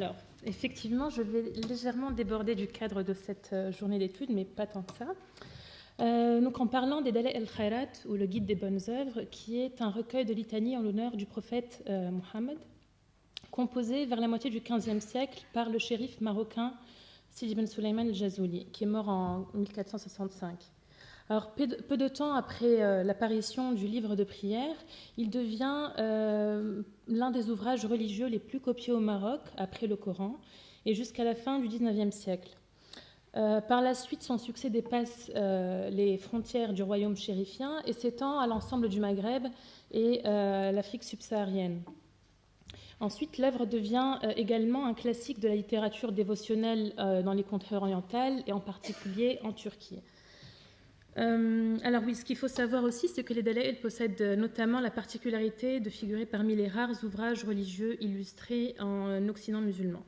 Alors, effectivement, je vais légèrement déborder du cadre de cette journée d'études, mais pas tant que ça. Donc, en parlant des Dala'il al-Khairat, ou le Guide des bonnes œuvres, qui est un recueil de litanies en l'honneur du prophète Mohammed, composé vers la moitié du XVe siècle par le shérif marocain Sidi Ben Sulayman al-Jazouli, qui est mort en 1465. Alors, peu de temps après l'apparition du livre de prière, il devient l'un des ouvrages religieux les plus copiés au Maroc, après le Coran, et jusqu'à la fin du XIXe siècle. Par la suite, son succès dépasse les frontières du royaume chérifien et s'étend à l'ensemble du Maghreb et l'Afrique subsaharienne. Ensuite, l'œuvre devient également un classique de la littérature dévotionnelle dans les contrées orientales et en particulier en Turquie. Alors oui, ce qu'il faut savoir aussi, c'est que les Dala'il possèdent notamment la particularité de figurer parmi les rares ouvrages religieux illustrés en Occident musulman.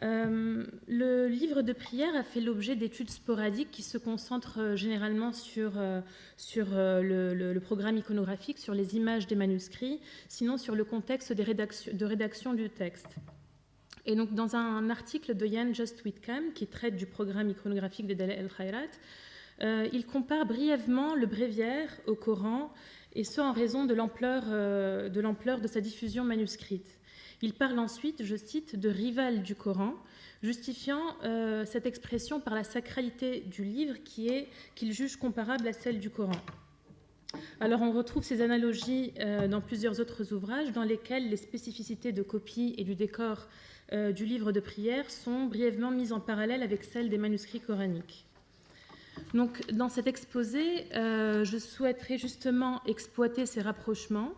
Le livre de prière a fait l'objet d'études sporadiques qui se concentrent généralement sur le programme iconographique, sur les images des manuscrits, sinon sur le contexte de rédaction du texte. Et donc, dans un article de Jan Just Whitcomb, qui traite du programme iconographique des Dala'il al-Khairat, il compare brièvement le bréviaire au Coran, et ce en raison de l'ampleur de sa diffusion manuscrite. Il parle ensuite, je cite, de rival du Coran, justifiant cette expression par la sacralité du livre qu'il juge comparable à celle du Coran. Alors on retrouve ces analogies dans plusieurs autres ouvrages dans lesquels les spécificités de copie et du décor du livre de prière sont brièvement mises en parallèle avec celles des manuscrits coraniques. Donc, dans cet exposé, je souhaiterais justement exploiter ces rapprochements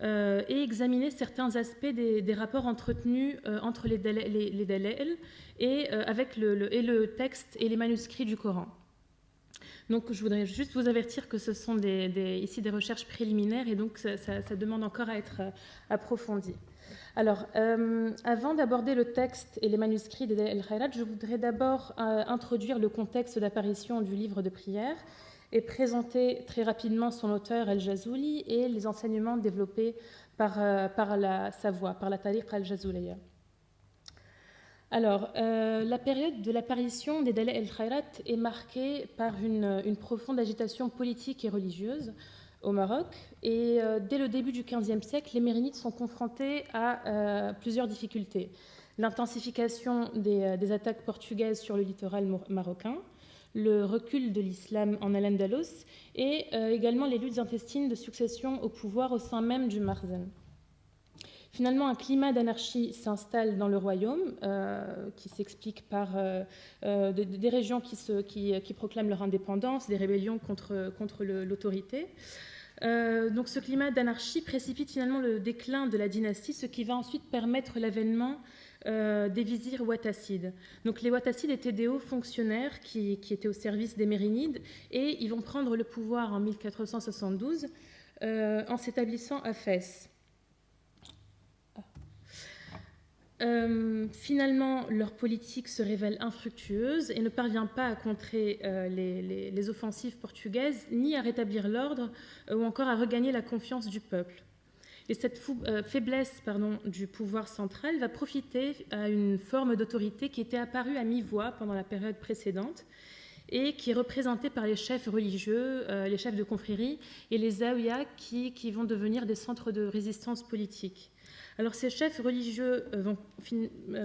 et examiner certains aspects des rapports entretenus entre les Dala'il et avec le texte et les manuscrits du Coran. Donc, je voudrais juste vous avertir que ce sont ici des recherches préliminaires et donc ça demande encore à être approfondi. Alors, avant d'aborder le texte et les manuscrits des Dala'il al-Khairat, je voudrais d'abord introduire le contexte d'apparition du livre de prière et présenter très rapidement son auteur al-Jazouli et les enseignements développés par sa voix, par la Tariq al-Jazouliya. Alors, la période de l'apparition des Dala'il al-Khairat est marquée par une profonde agitation politique et religieuse au Maroc, et dès le début du XVe siècle, les Mérinides sont confrontés à plusieurs difficultés. L'intensification des attaques portugaises sur le littoral marocain, le recul de l'islam en Al-Andalus et également les luttes intestines de succession au pouvoir au sein même du Marzen. Finalement, un climat d'anarchie s'installe dans le royaume, qui s'explique par des régions qui proclament leur indépendance, des rébellions contre l'autorité. Donc ce climat d'anarchie précipite finalement le déclin de la dynastie, ce qui va ensuite permettre l'avènement des vizirs ouattacides. Donc les ouattacides étaient des hauts fonctionnaires qui étaient au service des Mérinides, et ils vont prendre le pouvoir en 1472 en s'établissant à Fès. Finalement, leur politique se révèle infructueuse et ne parvient pas à contrer les offensives portugaises, ni à rétablir l'ordre ou encore à regagner la confiance du peuple. Et cette faiblesse du pouvoir central va profiter à une forme d'autorité qui était apparue à mi-voie pendant la période précédente et qui est représentée par les chefs religieux, les chefs de confrérie et les zawiyas qui vont devenir des centres de résistance politique. Alors ces chefs religieux vont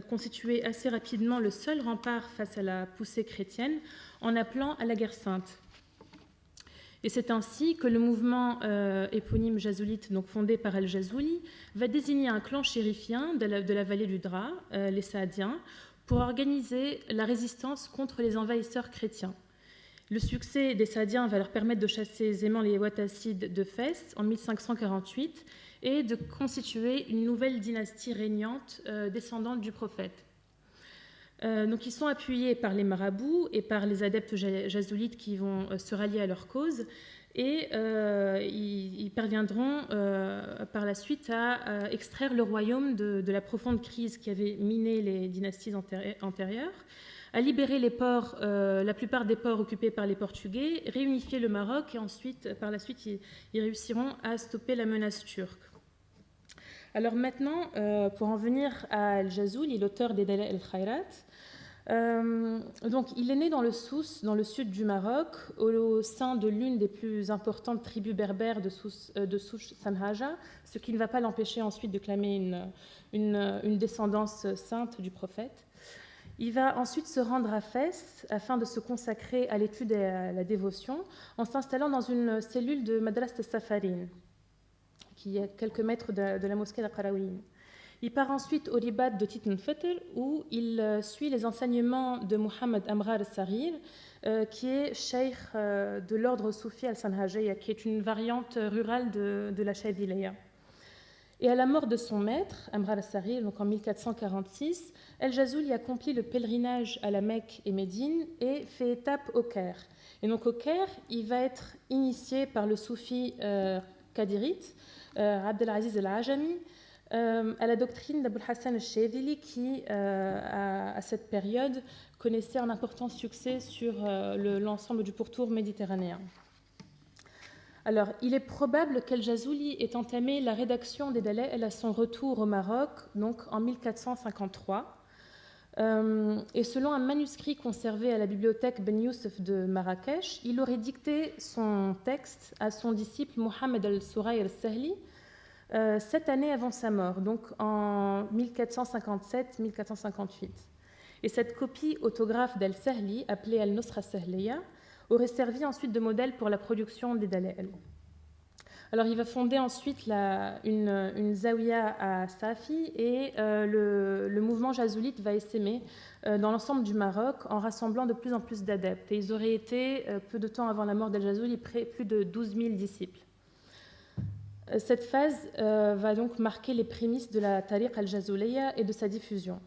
constituer assez rapidement le seul rempart face à la poussée chrétienne en appelant à la guerre sainte. Et c'est ainsi que le mouvement éponyme jazoulite, donc fondé par al-Jazouli, va désigner un clan chérifien de la vallée du Dra, les Saadiens, pour organiser la résistance contre les envahisseurs chrétiens. Le succès des Saadiens va leur permettre de chasser aisément les ouattacides de Fès en 1548 et de constituer une nouvelle dynastie régnante descendante du prophète. Donc ils sont appuyés par les marabouts et par les adeptes jazoulites qui vont se rallier à leur cause, et ils parviendront par la suite à extraire le royaume de la profonde crise qui avait miné les dynasties antérieures, à libérer les ports, la plupart des ports occupés par les Portugais, réunifier le Maroc, et ensuite, par la suite, ils réussiront à stopper la menace turque. Alors maintenant, pour en venir à Al-Jazouli, l'auteur des Dala'il al-Khayrat, donc, il est né dans le Souss, dans le sud du Maroc, au sein de l'une des plus importantes tribus berbères de Souss Sanhaja, ce qui ne va pas l'empêcher ensuite de clamer une descendance sainte du prophète. Il va ensuite se rendre à Fès afin de se consacrer à l'étude et à la dévotion, en s'installant dans une cellule de Madras de Safarin, qui est à quelques mètres de la mosquée d'Aqaraouin. Il part ensuite au Ribat de Titnfetr où il suit les enseignements de Mohamed Amrar al-Sarir, qui est cheikh de l'ordre soufi al-Sanhajiyya, qui est une variante rurale de la Chadhiliya. Et à la mort de son maître, Amrar al-Sarir, donc en 1446, El-Jazouli accomplit le pèlerinage à la Mecque et Médine et fait étape au Caire. Et donc au Caire, il va être initié par le soufi qadirite, Abdelaziz al-Ajami, à la doctrine d'Abul Hassan al-Shadhili qui, à cette période, connaissait un important succès sur l'ensemble du pourtour méditerranéen. Alors, il est probable qu'El-Jazouli ait entamé la rédaction des Dala'il à son retour au Maroc, donc en 1453. Et selon un manuscrit conservé à la bibliothèque Ben Youssef de Marrakech, il aurait dicté son texte à son disciple Mohamed al-Souraï al-Sahli, 7 années avant sa mort, donc en 1457-1458. Et cette copie autographe d'Al-Sahli, appelée Al-Nusra Sahliya, aurait servi ensuite de modèle pour la production des Dala'il. Alors il va fonder ensuite une zawiya à Safi et le mouvement jazoulite va essaimer dans l'ensemble du Maroc en rassemblant de plus en plus d'adeptes. Et ils auraient été, peu de temps avant la mort d'Al-Jazouli, plus de 12 000 disciples. Cette phase va donc marquer les prémices de la tariq al-Jazouliya et de sa diffusion.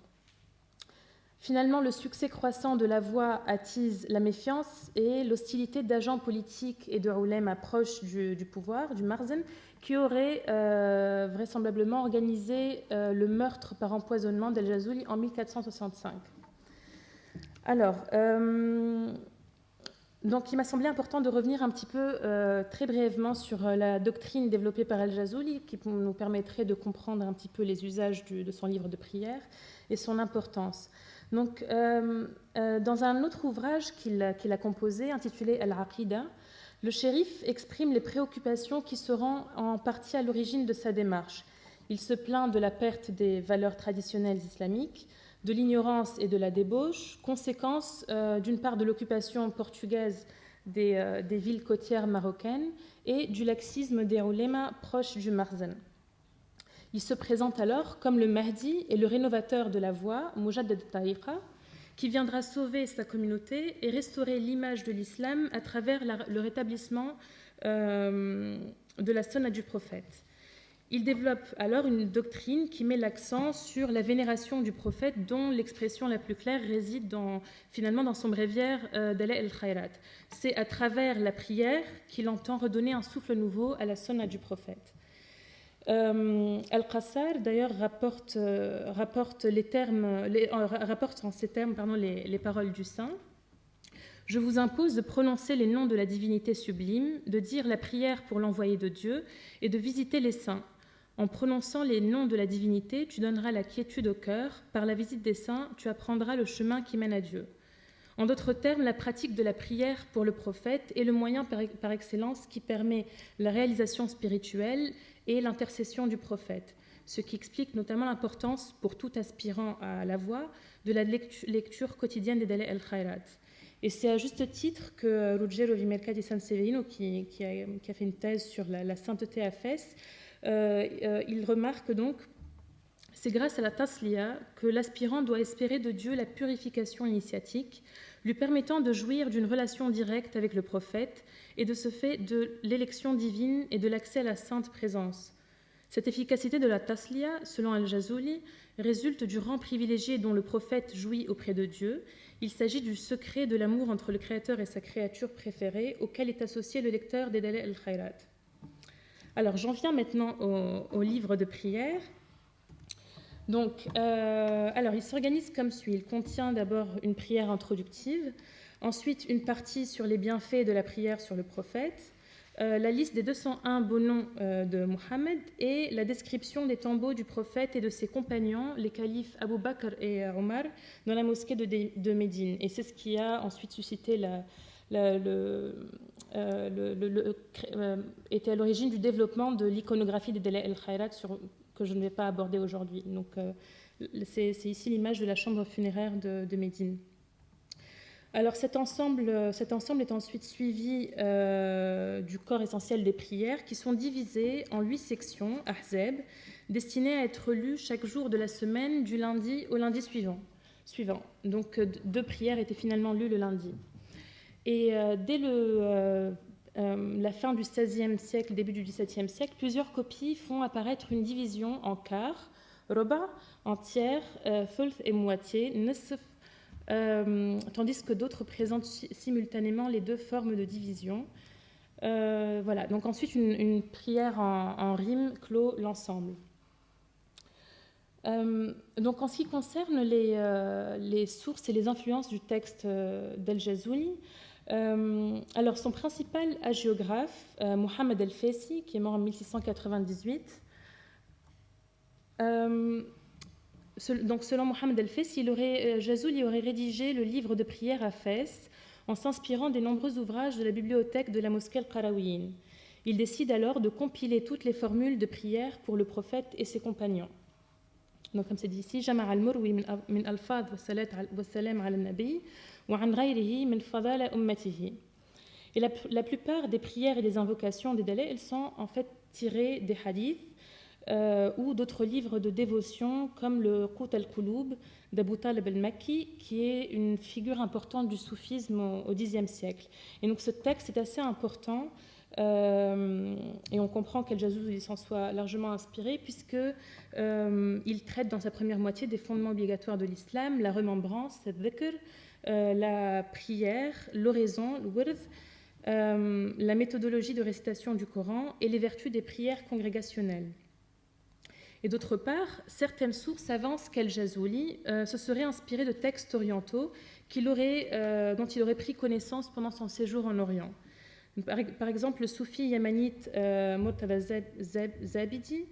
Finalement, le succès croissant de la voix attise la méfiance et l'hostilité d'agents politiques et de ulama proches du pouvoir, du Marzen, qui auraient vraisemblablement organisé le meurtre par empoisonnement d'Al-Jazouli en 1465. Alors, donc, il m'a semblé important de revenir un petit peu, très brièvement, sur la doctrine développée par Al-Jazouli, qui nous permettrait de comprendre un petit peu les usages de son livre de prière et son importance. Donc, dans un autre ouvrage qu'il a composé, intitulé Al-Aqida, le shérif exprime les préoccupations qui seront en partie à l'origine de sa démarche. Il se plaint de la perte des valeurs traditionnelles islamiques, de l'ignorance et de la débauche, conséquence d'une part de l'occupation portugaise des villes côtières marocaines et du laxisme des ulémas proches du Marzen. Il se présente alors comme le Mahdi et le rénovateur de la voie, Mujaddid al-Tariqa, qui viendra sauver sa communauté et restaurer l'image de l'islam à travers le rétablissement de la sunna du prophète. Il développe alors une doctrine qui met l'accent sur la vénération du prophète, dont l'expression la plus claire réside finalement dans son bréviaire Dala'il al-Khayrat. C'est à travers la prière qu'il entend redonner un souffle nouveau à la sunna du prophète. Al-Qassar, d'ailleurs, rapporte en ces termes les paroles du saint. « Je vous impose de prononcer les noms de la divinité sublime, de dire la prière pour l'envoyé de Dieu et de visiter les saints. En prononçant les noms de la divinité, tu donneras la quiétude au cœur. Par la visite des saints, tu apprendras le chemin qui mène à Dieu. » En d'autres termes, la pratique de la prière pour le prophète est le moyen par excellence qui permet la réalisation spirituelle et l'intercession du prophète, ce qui explique notamment l'importance pour tout aspirant à la voie de la lecture quotidienne des Dala'il al-Khayrat. Et c'est à juste titre que Ruggero Vimercati Sanseverino, qui a fait une thèse sur la sainteté à Fès, il remarque donc: c'est grâce à la tasliya que l'aspirant doit espérer de Dieu la purification initiatique, lui permettant de jouir d'une relation directe avec le prophète et de ce fait de l'élection divine et de l'accès à la sainte présence. Cette efficacité de la tasliya, selon Al-Jazouli, résulte du rang privilégié dont le prophète jouit auprès de Dieu. Il s'agit du secret de l'amour entre le Créateur et sa créature préférée, auquel est associé le lecteur des Dala'il al-Khayrat. Alors, j'en viens maintenant au livre de prière. Donc, il s'organise comme suit. Il contient d'abord une prière introductive, ensuite une partie sur les bienfaits de la prière sur le prophète, la liste des 201 beaux noms de Mohammed et la description des tombeaux du prophète et de ses compagnons, les califes Abu Bakr et Omar, dans la mosquée de Médine. Et c'est ce qui a ensuite suscité était à l'origine du développement de l'iconographie des Dalaïl al-Khayrat que je ne vais pas aborder aujourd'hui. Donc, c'est ici l'image de la chambre funéraire de Médine. Alors cet ensemble est ensuite suivi du corps essentiel des prières qui sont divisées en 8 sections, ahzab, destinées à être lues chaque jour de la semaine du lundi au lundi suivant. Donc 2 prières étaient finalement lues le lundi. Et dès la fin du XVIe siècle, début du XVIIe siècle, plusieurs copies font apparaître une division en quarts, roba, en tiers, thulth et moitié, nisf, tandis que d'autres présentent simultanément les 2 formes de division. Voilà. Donc ensuite, une prière en rime clôt l'ensemble. Donc en ce qui concerne les sources et les influences du texte d'Al-Jazuli, alors son principal hagiographe, Mohammed Al-Fessi, qui est mort en 1698, donc selon Mohammed Al-Fessi, Jazuli aurait rédigé le livre de prière à Fès en s'inspirant des nombreux ouvrages de la bibliothèque de la mosquée Al-Qarawiyyin. Il décide alors de compiler toutes les formules de prière pour le prophète et ses compagnons. Donc comme c'est dit ici, Jama' al-Murwi min al-fad wa salam ala al-Nabi wa an ghayrihi min fadala ummatihi. Et la plupart des prières et des invocations des Dalaïl, elles sont en fait tirées des hadiths ou d'autres livres de dévotion comme le Qut al-Qulub d'Abu Talib al-Makki, qui est une figure importante du soufisme au Xe siècle. Et donc ce texte est assez important et on comprend qu'Al-Jazuli s'en soit largement inspiré puisque il traite dans sa première moitié des fondements obligatoires de l'islam, la remembrance, al-dhikr, la prière, l'oraison, le wird, la méthodologie de récitation du Coran et les vertus des prières congrégationnelles. Et d'autre part, certaines sources avancent qu'Al-Jazuli se serait inspiré de textes orientaux dont il aurait pris connaissance pendant son séjour en Orient. Par exemple, le soufi yamanite Murtada Zabidi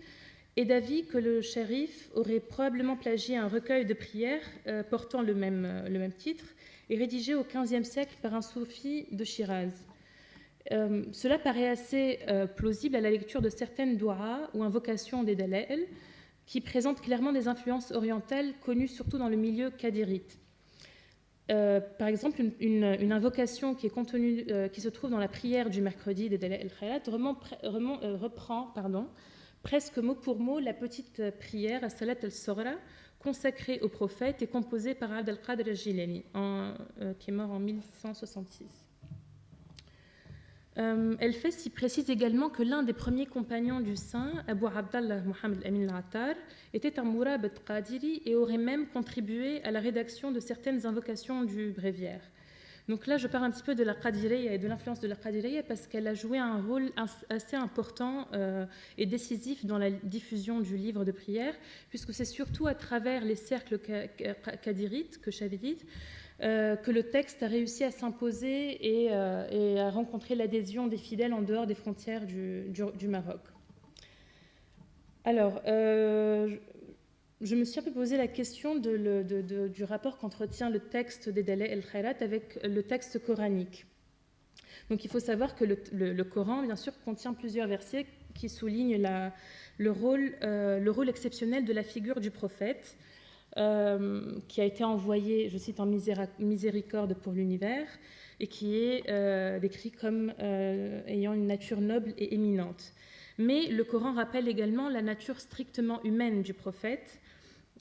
est d'avis que le shérif aurait probablement plagié un recueil de prières portant le même titre et rédigé au XVe siècle par un soufi de Shiraz. Cela paraît assez plausible à la lecture de certaines douas ou invocations des Dalaïl qui présentent clairement des influences orientales connues surtout dans le milieu qadirite. Par exemple, une invocation qui se trouve dans la prière du mercredi des Dalaïl al-Khayrat reprend presque mot pour mot la petite prière à Salat al-Soghra consacrée au prophète et composée par Abd al-Qadir al-Jilani, qui est mort en 1166. El-Fessi précise également que l'un des premiers compagnons du saint, Abu Abdallah Muhammad al-Amin al-Attar, était un Murabit Qadiri et aurait même contribué à la rédaction de certaines invocations du bréviaire. Donc là, je parle un petit peu de la Qadiriyya et de l'influence de la Qadiriyya parce qu'elle a joué un rôle assez important et décisif dans la diffusion du livre de prière, puisque c'est surtout à travers les cercles qadirites, chavidites, que le texte a réussi à s'imposer et à rencontrer l'adhésion des fidèles en dehors des frontières du Maroc. Alors, je me suis un peu posé la question du rapport qu'entretient le texte des Dalaïl al-Khayrat avec le texte coranique. Donc il faut savoir que le Coran, bien sûr, contient plusieurs versets qui soulignent le rôle exceptionnel de la figure du prophète, qui a été envoyé, je cite, en miséricorde pour l'univers, et qui est décrit comme ayant une nature noble et éminente. Mais le Coran rappelle également la nature strictement humaine du prophète,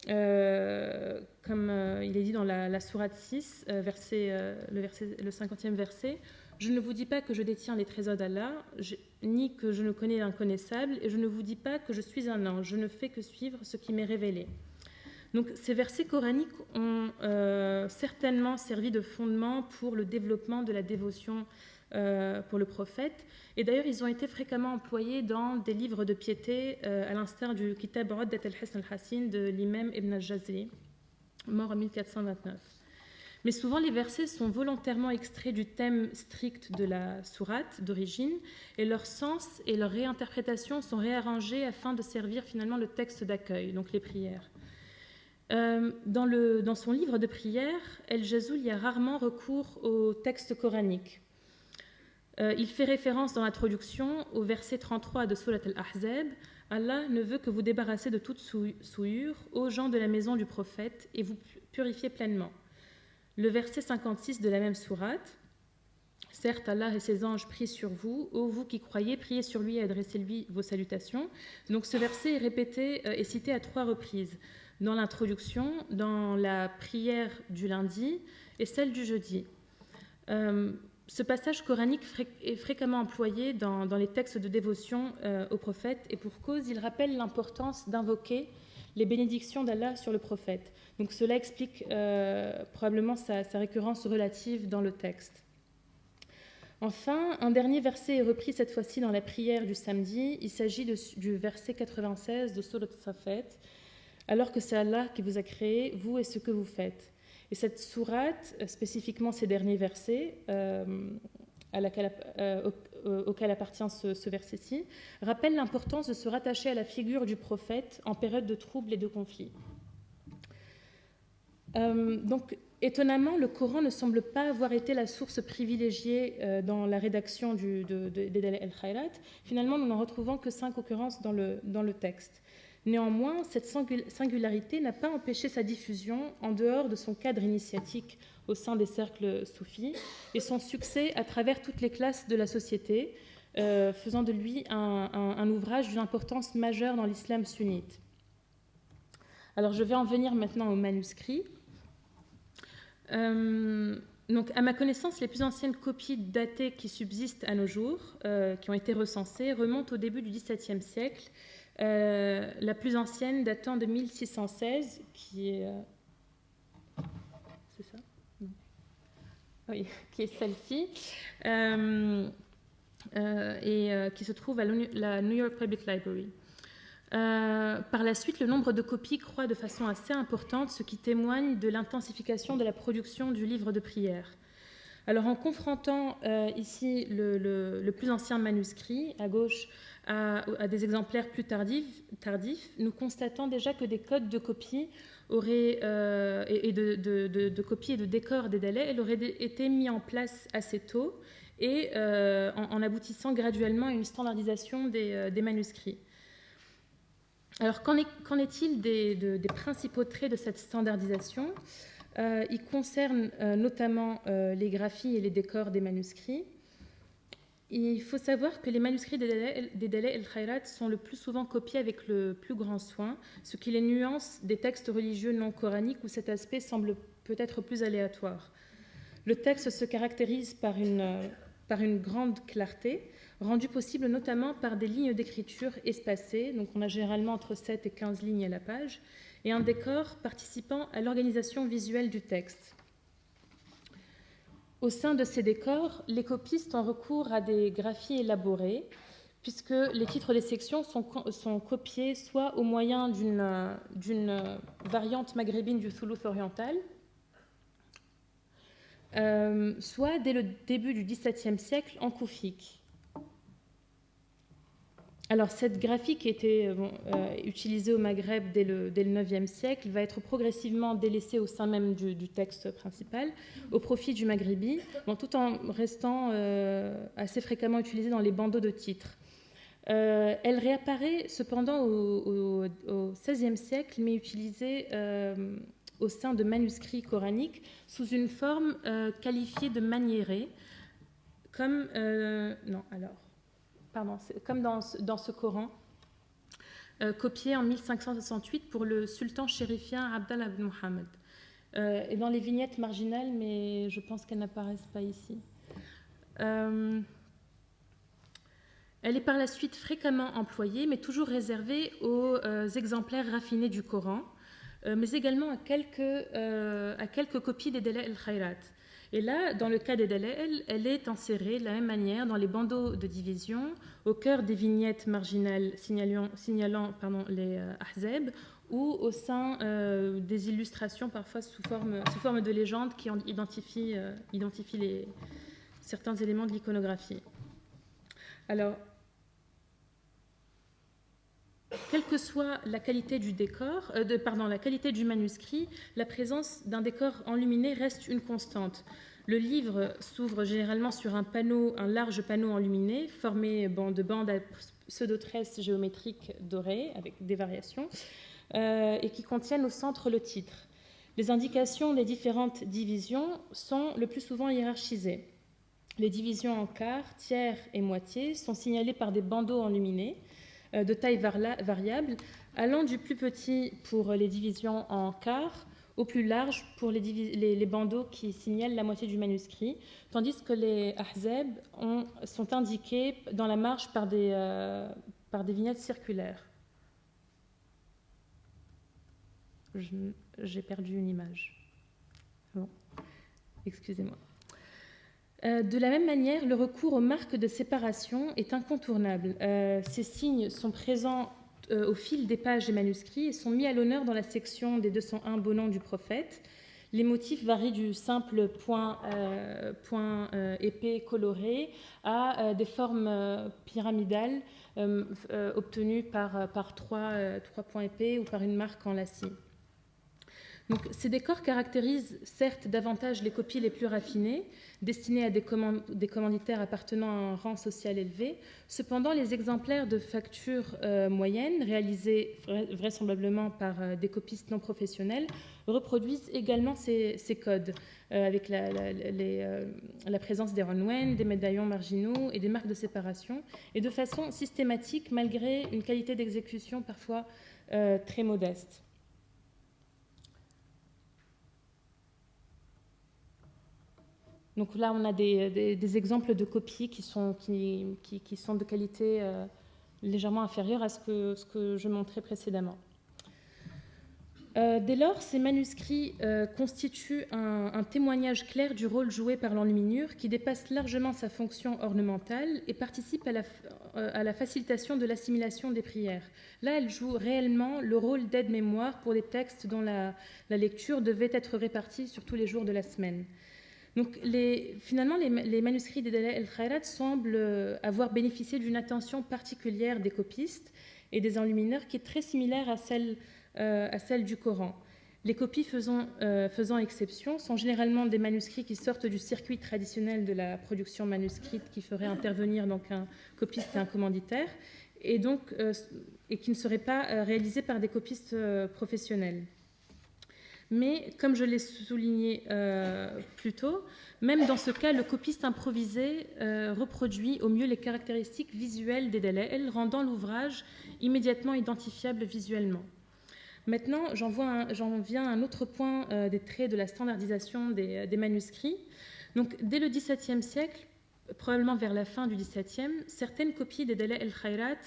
comme il est dit dans la sourate 6, le 50e verset. « Je ne vous dis pas que je détiens les trésors d'Allah, ni que je ne connais l'inconnaissable, et je ne vous dis pas que je suis un ange, je ne fais que suivre ce qui m'est révélé. » Donc ces versets coraniques ont certainement servi de fondement pour le développement de la dévotion pour le prophète. Et d'ailleurs, ils ont été fréquemment employés dans des livres de piété, à l'instar du Kitab Uddat al-Hisn al-Hassin de l'imam Ibn al-Jazari, mort en 1429. Mais souvent, les versets sont volontairement extraits du thème strict de la sourate d'origine, et leur sens et leur réinterprétation sont réarrangés afin de servir finalement le texte d'accueil, donc les prières. Dans son livre de prière, El-Jazoul y a rarement recours au texte coranique. Il fait référence dans l'introduction au verset 33 de Surat al-Ahzab. Allah ne veut que vous débarrasser de toute souillure, ô gens de la maison du prophète, et vous purifier pleinement. Le verset 56 de la même sourate. Certes, Allah et ses anges prient sur vous, ô vous qui croyez, priez sur lui et adressez-lui vos salutations. Donc ce verset est répété et cité à 3 reprises, dans l'introduction, dans la prière du lundi et celle du jeudi. Ce passage coranique est fréquemment employé dans les textes de dévotion au prophète, et pour cause, il rappelle l'importance d'invoquer les bénédictions d'Allah sur le prophète. Donc cela explique probablement sa récurrence relative dans le texte. Enfin, un dernier verset est repris cette fois-ci dans la prière du samedi. Il s'agit du verset 96 de Surat Safat, alors que c'est Allah qui vous a créé, vous et ce que vous faites. Et cette sourate, spécifiquement ces derniers versets, auquel appartient ce verset-ci, rappelle l'importance de se rattacher à la figure du prophète en période de troubles et de conflits. Donc, étonnamment, le Coran ne semble pas avoir été la source privilégiée dans la rédaction des Dala'il al-Khayrat. Finalement, nous n'en retrouvons que 5 occurrences dans le texte. Néanmoins, cette singularité n'a pas empêché sa diffusion en dehors de son cadre initiatique au sein des cercles soufis et son succès à travers toutes les classes de la société, faisant de lui un ouvrage d'une importance majeure dans l'islam sunnite. Alors, je vais en venir maintenant aux manuscrits. Donc, à ma connaissance, les plus anciennes copies datées qui subsistent à nos jours, qui ont été recensées, remontent au début du XVIIe siècle. La plus ancienne datant de 1616, qui est... c'est ça ? Non. Oui, qui est celle-ci, et qui se trouve à la New York Public Library. Par la suite, le nombre de copies croît de façon assez importante, ce qui témoigne de l'intensification de la production du livre de prière. Alors, en confrontant ici le plus ancien manuscrit, à gauche, à des exemplaires plus tardifs, nous constatons déjà que des codes de copie et de copie et de décor des délais auraient été mis en place assez tôt et en aboutissant graduellement à une standardisation des manuscrits. Alors, qu'en est-il des principaux traits de cette standardisation ? Il concerne notamment les graphies et les décors des manuscrits. Il faut savoir que les manuscrits des Dala'il al-Khayrat sont le plus souvent copiés avec le plus grand soin, ce qui les nuance des textes religieux non coraniques où cet aspect semble peut-être plus aléatoire. Le texte se caractérise par une grande clarté, rendue possible notamment par des lignes d'écriture espacées, donc on a généralement entre 7 et 15 lignes à la page, et un décor participant à l'organisation visuelle du texte. Au sein de ces décors, les copistes ont recours à des graphies élaborées, puisque les titres des sections sont copiés soit au moyen d'une variante maghrébine du thuluth oriental, soit dès le début du XVIIe siècle en koufique. Alors, cette graphie qui était utilisée au Maghreb dès le IXe siècle va être progressivement délaissée au sein même du texte principal au profit du maghrébi, tout en restant assez fréquemment utilisée dans les bandeaux de titres. Elle réapparaît cependant au XVIe siècle, mais utilisée au sein de manuscrits coraniques sous une forme qualifiée de maniérée, comme... comme dans ce Coran, copié en 1568 pour le sultan chérifien Abdallah ibn Muhammad. Et dans les vignettes marginales, mais je pense qu'elles n'apparaissent pas ici. Elle est par la suite fréquemment employée, mais toujours réservée aux exemplaires raffinés du Coran, mais également à quelques copies des Dala'il al-Khayrat. Et là, dans le cas des Dala'il, elle est insérée de la même manière dans les bandeaux de division, au cœur des vignettes marginales signalant les Ahzab, ou au sein des illustrations, parfois sous forme de légendes qui identifient certains éléments de l'iconographie. Alors, quelle que soit la qualité du décor, la qualité du manuscrit, la présence d'un décor enluminé reste une constante. Le livre s'ouvre généralement sur un large panneau enluminé, formé de bandes à pseudo-tresses géométriques dorées, avec des variations, et qui contiennent au centre le titre. Les indications des différentes divisions sont le plus souvent hiérarchisées. Les divisions en quarts, tiers et moitiés sont signalées par des bandeaux enluminés de taille variable, allant du plus petit pour les divisions en quarts au plus large pour les bandeaux qui signalent la moitié du manuscrit, tandis que les ahzab sont indiqués dans la marge par des vignettes circulaires. J'ai perdu une image. Bon, excusez-moi. De la même manière, le recours aux marques de séparation est incontournable. Ces signes sont présents au fil des pages des manuscrits et sont mis à l'honneur dans la section des 201 beaux noms du prophète. Les motifs varient du simple point épais coloré à des formes pyramidales obtenues par trois points épais ou par une marque en lacis. Donc, ces décors caractérisent certes davantage les copies les plus raffinées, destinées à des commanditaires appartenant à un rang social élevé. Cependant, les exemplaires de facture moyenne, réalisés vraisemblablement par des copistes non professionnels, reproduisent également ces codes, avec la présence des renouens, des médaillons marginaux et des marques de séparation, et de façon systématique, malgré une qualité d'exécution parfois très modeste. Donc là, on a des exemples de copies qui sont de qualité légèrement inférieure à ce que je montrais précédemment. Dès lors, ces manuscrits constituent un témoignage clair du rôle joué par l'enluminure qui dépasse largement sa fonction ornementale et participe à la facilitation de l'assimilation des prières. Là, elle joue réellement le rôle d'aide-mémoire pour des textes dont la lecture devait être répartie sur tous les jours de la semaine. Donc, finalement, les manuscrits des Dala'il al-Khayrat semblent avoir bénéficié d'une attention particulière des copistes et des enlumineurs qui est très similaire à celle du Coran. Les copies faisant exception sont généralement des manuscrits qui sortent du circuit traditionnel de la production manuscrite qui ferait intervenir donc un copiste et un commanditaire et qui ne seraient pas réalisés par des copistes professionnels. Mais, comme je l'ai souligné plus tôt, même dans ce cas, le copiste improvisé reproduit au mieux les caractéristiques visuelles des dala'il, rendant l'ouvrage immédiatement identifiable visuellement. Maintenant, j'en viens à un autre point des traits de la standardisation des manuscrits. Donc, dès le XVIIe siècle, probablement vers la fin du XVIIe, certaines copies des Dala'il al-Khayrat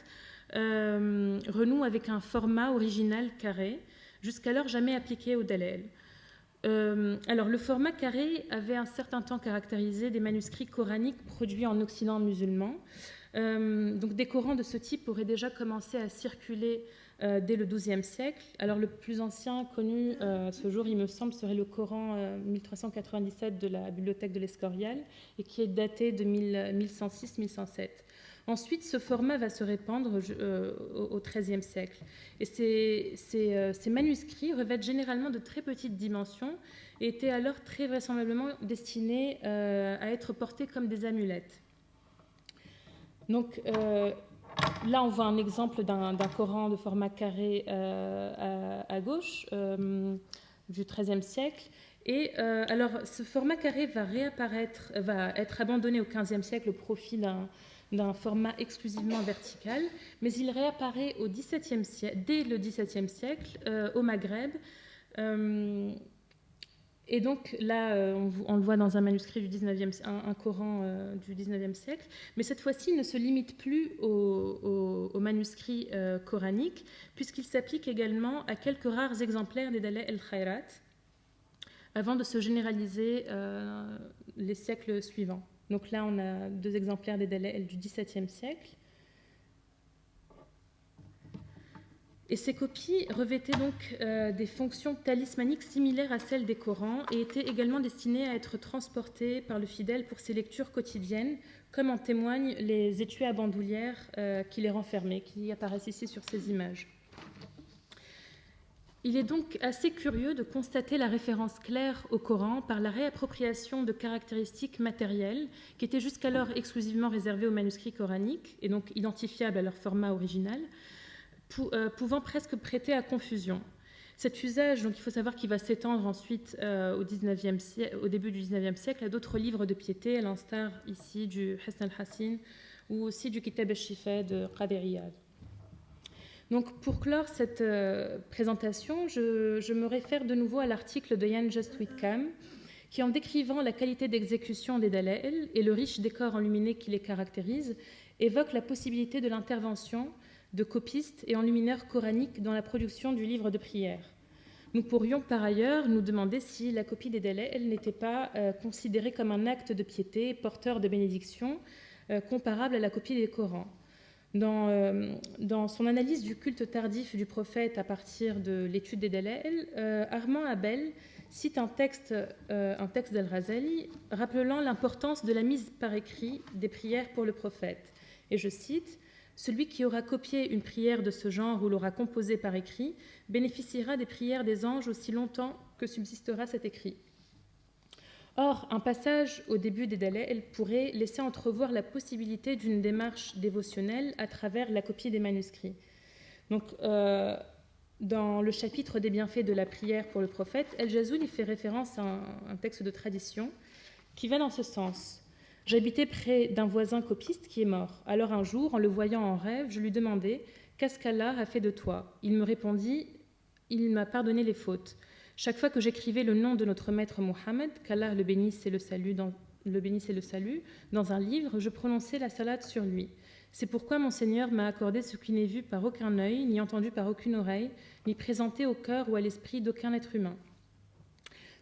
renouent avec un format original carré, jusqu'alors jamais appliqué au dala'il. Alors, le format carré avait un certain temps caractérisé des manuscrits coraniques produits en Occident musulman. Donc, des Corans de ce type auraient déjà commencé à circuler dès le XIIe siècle. Alors, le plus ancien connu ce jour, il me semble, serait le Coran 1397 de la bibliothèque de l'Escorial et qui est daté de 1106-1107. Ensuite, ce format va se répandre au XIIIe siècle. Et ces manuscrits revêtent généralement de très petites dimensions et étaient alors très vraisemblablement destinés à être portés comme des amulettes. Donc, là, on voit un exemple d'un Coran de format carré à gauche du XIIIe siècle. Et alors, ce format carré va être abandonné au XVe siècle au profit d'un format exclusivement vertical, mais il réapparaît dès le XVIIe siècle au Maghreb. Et donc là, on le voit dans un manuscrit du un Coran du XIXe siècle, mais cette fois-ci, il ne se limite plus aux manuscrits coraniques, puisqu'il s'applique également à quelques rares exemplaires des Dala'il al-Khayrat, avant de se généraliser les siècles suivants. Donc là, on a deux exemplaires des Dala'il du XVIIe siècle. Et ces copies revêtaient donc des fonctions talismaniques similaires à celles des Corans et étaient également destinées à être transportées par le fidèle pour ses lectures quotidiennes, comme en témoignent les étuis à bandoulière qui les renfermaient, qui apparaissent ici sur ces images. Il est donc assez curieux de constater la référence claire au Coran par la réappropriation de caractéristiques matérielles qui étaient jusqu'alors exclusivement réservées aux manuscrits coraniques et donc identifiables à leur format original, pouvant presque prêter à confusion. Cet usage, donc il faut savoir qu'il va s'étendre ensuite au début du XIXe siècle à d'autres livres de piété, à l'instar ici du Hassan al-Hassin ou aussi du Kitab al-Shifa de Qadi Iyad. Donc pour clore cette présentation, je me réfère de nouveau à l'article de Jan Just Whitcomb qui, en décrivant la qualité d'exécution des dala'il et le riche décor enluminé qui les caractérise, évoque la possibilité de l'intervention de copistes et enlumineurs coraniques dans la production du livre de prière. Nous pourrions par ailleurs nous demander si la copie des dala'il n'était pas considérée comme un acte de piété porteur de bénédiction comparable à la copie des Corans. Dans son analyse du culte tardif du prophète à partir de l'étude des dala'il, Armand Abel cite un texte d'Al-Razali rappelant l'importance de la mise par écrit des prières pour le prophète. Et je cite: « Celui qui aura copié une prière de ce genre ou l'aura composée par écrit bénéficiera des prières des anges aussi longtemps que subsistera cet écrit. » Or, un passage au début des dala'il pourrait laisser entrevoir la possibilité d'une démarche dévotionnelle à travers la copie des manuscrits. Donc, dans le chapitre des bienfaits de la prière pour le prophète, El-Jazouli fait référence à un texte de tradition qui va dans ce sens. « J'habitais près d'un voisin copiste qui est mort. Alors un jour, en le voyant en rêve, je lui demandai « Qu'est-ce qu'Allah a fait de toi ?» Il me répondit « Il m'a pardonné les fautes. » Chaque fois que j'écrivais le nom de notre maître Mohammed, qu'Allah le bénisse et le salue, dans un livre, je prononçais la salade sur lui. C'est pourquoi mon Seigneur m'a accordé ce qui n'est vu par aucun œil, ni entendu par aucune oreille, ni présenté au cœur ou à l'esprit d'aucun être humain.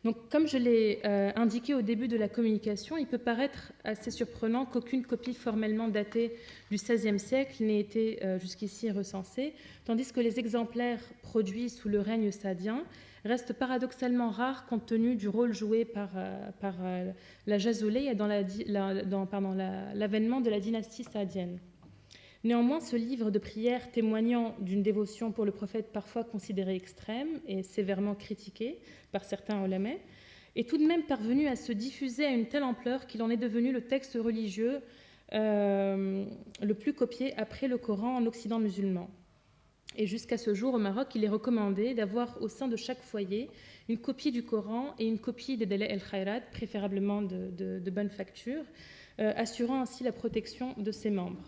Donc, comme je l'ai indiqué au début de la communication, il peut paraître assez surprenant qu'aucune copie formellement datée du XVIe siècle n'ait été jusqu'ici recensée, tandis que les exemplaires produits sous le règne saadien restent paradoxalement rares compte tenu du rôle joué par la Jazouliya dans l'avènement de la dynastie saadienne. Néanmoins, ce livre de prière témoignant d'une dévotion pour le prophète parfois considérée extrême et sévèrement critiquée par certains ulamais, est tout de même parvenu à se diffuser à une telle ampleur qu'il en est devenu le texte religieux le plus copié après le Coran en Occident musulman. Et jusqu'à ce jour, au Maroc, il est recommandé d'avoir au sein de chaque foyer une copie du Coran et une copie des Dala'il al-Khayrat, préférablement de bonne facture, assurant ainsi la protection de ses membres.